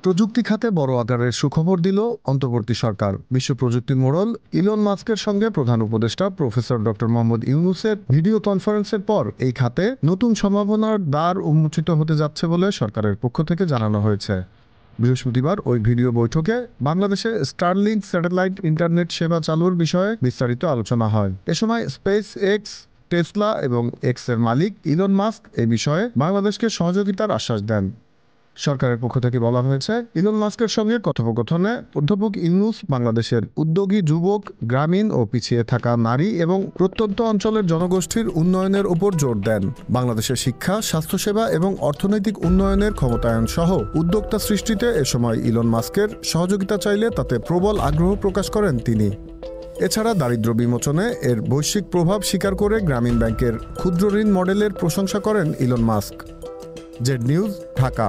প্রযুক্তি খাতে বড় আকারের সুখবর দিল অন্তর্বর্তী সরকার। বিশ্ব প্রযুক্তির মোড়ল ইলন মাস্কের সঙ্গে প্রধান উপদেষ্টা প্রফেসর ডক্টর মোহাম্মদ ইউনূসের ভিডিও কনফারেন্সের পর এই খাতে নতুন সম্ভাবনার দ্বার উন্মোচিত হতে যাচ্ছে বলে সরকারের পক্ষ থেকে জানানো হয়েছে। বৃহস্পতিবার ওই ভিডিও বৈঠকে বাংলাদেশে স্টারলিংক স্যাটেলাইট ইন্টারনেট সেবা চালুর বিষয়ে বিস্তারিত আলোচনা হয়। এ সময় স্পেস এক্স, টেসলা এবং এক্সের মালিক ইলন মাস্ক এ বিষয়ে বাংলাদেশকে সহযোগিতার আশ্বাস দেন। সরকারের পক্ষ থেকে বলা হয়েছে, ইলন মাস্কের সঙ্গে কথোপকথনে অধ্যাপক ইউনূস বাংলাদেশের উদ্যোগী যুবক, গ্রামীণ ও পিছিয়ে থাকা নারী এবং প্রত্যন্ত অঞ্চলের জনগোষ্ঠীর উন্নয়নের উপর জোর দেন। বাংলাদেশের শিক্ষা, স্বাস্থ্যসেবা এবং অর্থনৈতিক উন্নয়নের ক্ষমতায়ন সহ উদ্যোক্তা সৃষ্টিতে এ সময় ইলন মাস্কের সহযোগিতা চাইলে তাতে প্রবল আগ্রহ প্রকাশ করেন তিনি। এছাড়া দারিদ্র্য বিমোচনে এর বৈশ্বিক প্রভাব স্বীকার করে গ্রামীণ ব্যাংকের ক্ষুদ্র ঋণ মডেলের প্রশংসা করেন Elon Musk. Z news, Dhaka.